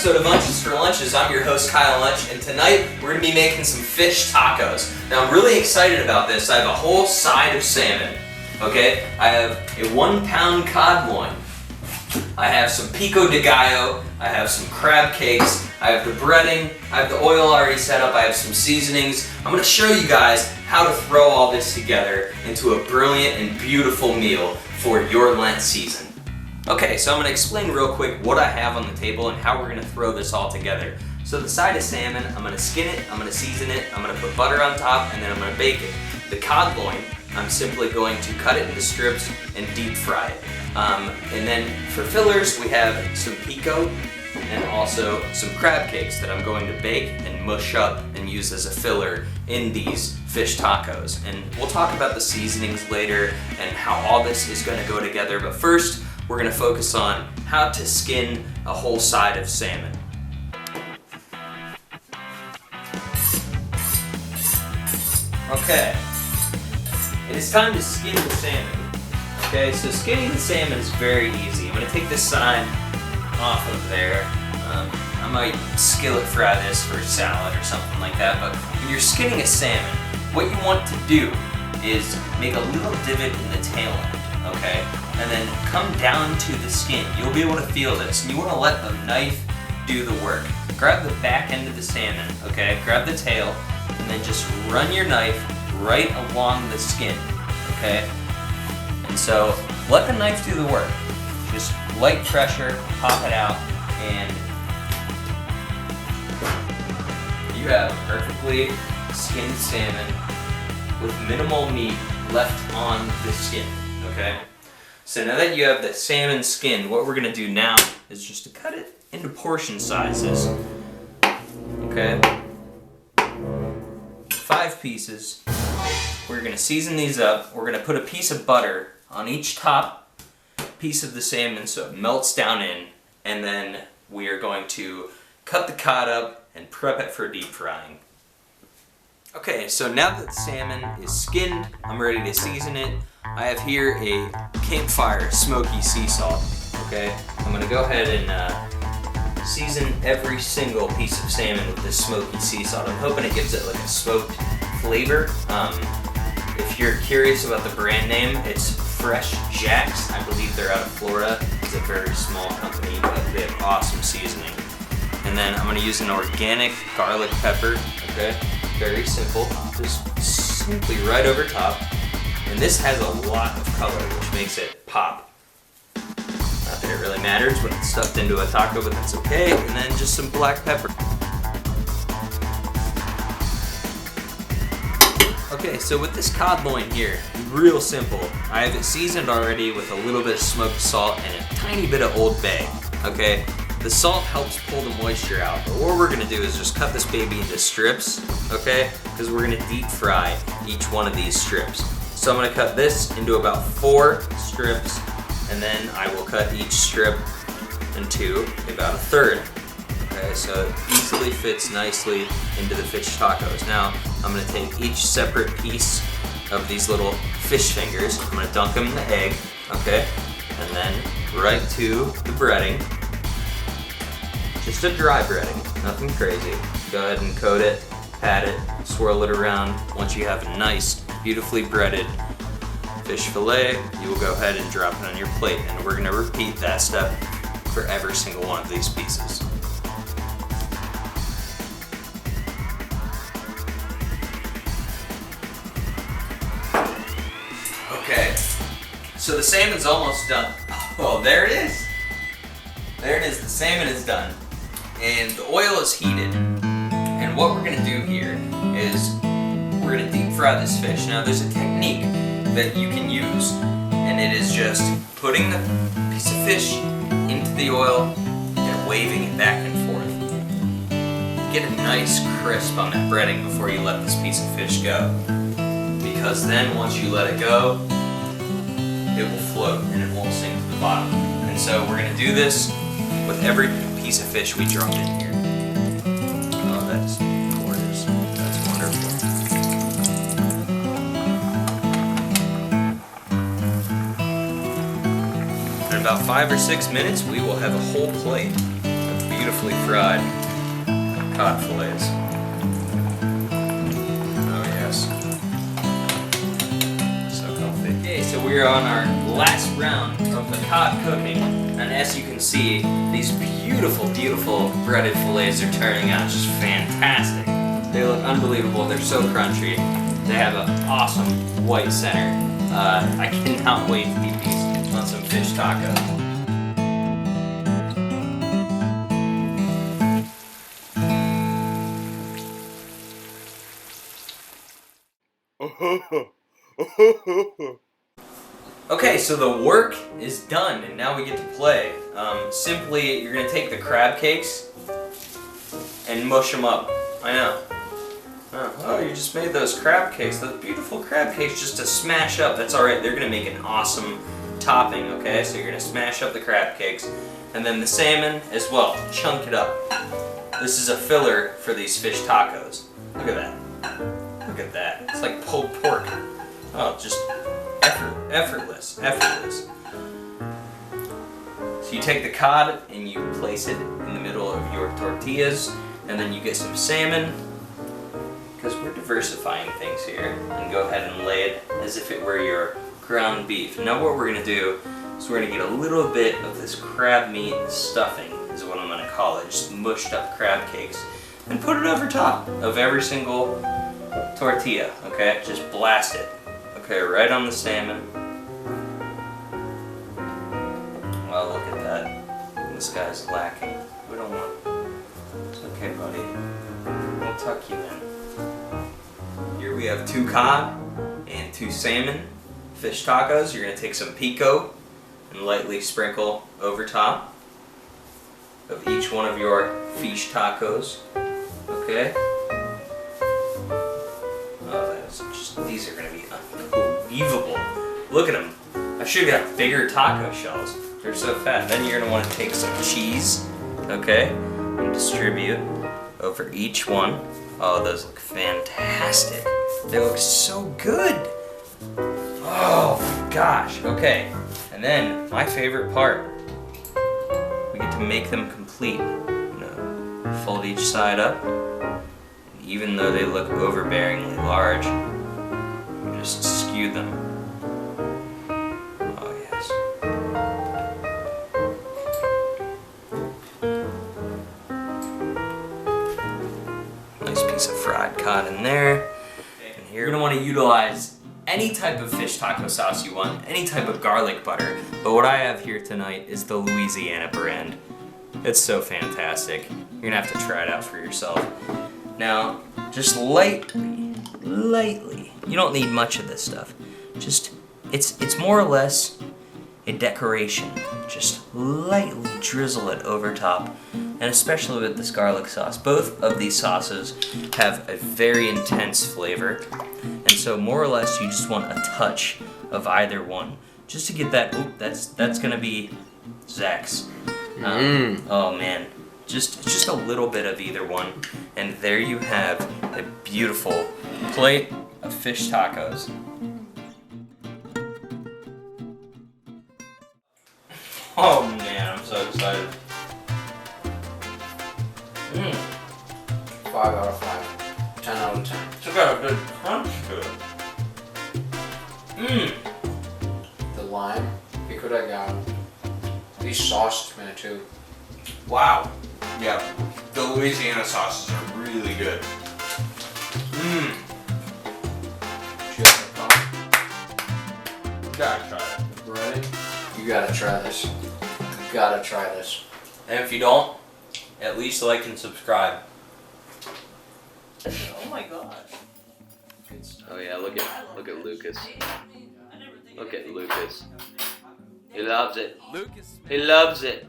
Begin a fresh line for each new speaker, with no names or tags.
episode of Untches for Lunches. I'm your host Kyle Untch, and tonight we're going to be making some fish tacos. Now I'm really excited about this. I have a whole side of salmon. Okay, I have a 1 pound cod loin. I have some pico de gallo. I have some crab cakes. I have the breading. I have the oil already set up. I have some seasonings. I'm going to show you guys how to throw all this together into a brilliant and beautiful meal for your Lent season. Okay, so I'm going to explain real quick what I have on the table and how we're going to throw this all together. So the side of salmon, I'm going to skin it, I'm going to season it, I'm going to put butter on top, and then I'm going to bake it. The cod loin, I'm simply going to cut it into strips and deep fry it. And then for fillers, we have some pico and also some crab cakes that I'm going to bake and mush up and use as a filler in these fish tacos. And we'll talk about the seasonings later and how all this is going to go together. But first, we're going to focus on how to skin a whole side of salmon. Okay, it is time to skin the salmon. Okay, so skinning the salmon is very easy. I'm going to take this side off of there. I might skillet fry this for salad or something like that, but when you're skinning a salmon, what you want to do is make a little divot in the tail end, okay? And then come down to the skin. You'll be able to feel this, and you want to let the knife do the work. Grab the back end of the salmon, okay? Grab the tail, and then just run your knife right along the skin, okay? And so, let the knife do the work. Just light pressure, pop it out, and you have perfectly skinned salmon with minimal meat left on the skin, okay? So now that you have the salmon skinned, what we're going to do now is just to cut it into portion sizes, okay? 5 pieces. We're going to season these up. We're going to put a piece of butter on each top piece of the salmon so it melts down in, and then we are going to cut the cod up and prep it for deep frying. Okay, so now that the salmon is skinned, I'm ready to season it. I have here a campfire smoky sea salt. Okay, I'm going to go ahead and season every single piece of salmon with this smoky sea salt. I'm hoping it gives it like a smoked flavor. If you're curious about the brand name, it's Fresh Jacks. I believe they're out of Florida. It's a very small company, but they have awesome seasoning. And then I'm going to use an organic garlic pepper, okay? Very simple, just simply right over top. And this has a lot of color, which makes it pop. Not that it really matters when it's stuffed into a taco, but that's okay. And then just some black pepper. Okay, so with this cod loin here, real simple. I have it seasoned already with a little bit of smoked salt and a tiny bit of Old Bay, okay? The salt helps pull the moisture out, but what we're gonna do is just cut this baby into strips, okay? Because we're gonna deep fry each one of these strips. So I'm gonna cut this into about 4 strips, and then I will cut each strip into about 1/3. Okay, so it easily fits nicely into the fish tacos. Now, I'm gonna take each separate piece of these little fish fingers, I'm gonna dunk them in the egg, okay? And then right to the breading. Just a dry breading, nothing crazy. Go ahead and coat it, pat it, swirl it around. Once you have a nice, beautifully breaded fish fillet, you will go ahead and drop it on your plate. And we're gonna repeat that step for every single one of these pieces. Okay, so the salmon's almost done. Oh, there it is. There it is, the salmon is done. And the oil is heated. And what we're gonna do here is we're gonna deep fry this fish. Now there's a technique that you can use, and it is just putting the piece of fish into the oil and waving it back and forth. Get a nice crisp on that breading before you let this piece of fish go. Because then once you let it go, it will float and it won't sink to the bottom. And so we're gonna do this with every piece of fish we drop in here. Oh, that's gorgeous. That's wonderful. In about 5 or 6 minutes, we will have a whole plate of beautifully beautifully fried cod fillets. Oh yes. So healthy. Okay, so we're on our last round of the cod cooking, and as you can see, these beautiful, beautiful breaded fillets are turning out just fantastic. They look unbelievable. They're so crunchy. They have an awesome white center. I cannot wait to eat these on some fish tacos. Okay, so the work is done, and now we get to play. Simply, you're gonna take the crab cakes and mush them up. I know. Oh, you just made those crab cakes, those beautiful crab cakes, just to smash up. That's alright, they're gonna make an awesome topping, okay? So you're gonna smash up the crab cakes, and then the salmon as well, chunk it up. This is a filler for these fish tacos. Look at that. Look at that. It's like pulled pork. Oh, just effortless. So you take the cod and you place it in the middle of your tortillas, and then you get some salmon, because we're diversifying things here, and go ahead and lay it as if it were your ground beef. Now what we're going to do is we're going to get a little bit of this crab meat stuffing, is what I'm going to call it, just mushed up crab cakes, and put it over top of every single tortilla, okay? Just blast it, okay, right on the salmon. Well, look at that. This guy's lacking. We don't want... It's okay, buddy. We'll tuck you in. Here we have 2 cod and 2 salmon fish tacos. You're going to take some pico and lightly sprinkle over top of each one of your fish tacos. Okay? Oh, that's just, these are going to be unbelievable. Look at them. I should have got bigger taco shells. They're so fat. Then you're going to want to take some cheese, okay, and distribute over each one. Oh, those look fantastic. They look so good. Oh my gosh. Okay, and then my favorite part. We get to make them complete. You know, fold each side up. And even though they look overbearingly large, you just skew them. Oh yes. Nice piece of fried cod in there. And here you're gonna want to utilize any type of fish taco sauce you want, any type of garlic butter. But what I have here tonight is the Louisiana brand. It's so fantastic. You're gonna have to try it out for yourself. Now, just lightly, you don't need much of this stuff. Just, it's more or less a decoration. Just lightly drizzle it over top, and especially with this garlic sauce. Both of these sauces have a very intense flavor, and so more or less you just want a touch of either one, just to get that. Oop, that's gonna be Zach's. Oh man, just a little bit of either one, and there you have a beautiful plate of fish tacos. Oh man, I'm so excited.
5 out of 5. 10 out of 10.
It's got a good crunch to it.
The lime, pico de gallo. These sauces, man, too.
Wow. Yeah, the Louisiana sauces are really good. Gotta try it.
Ready? You gotta try this. You gotta try this.
And if you don't, at least like and subscribe. Oh my gosh. Oh yeah, look at Lucas. Look at Lucas. He loves it. He loves it.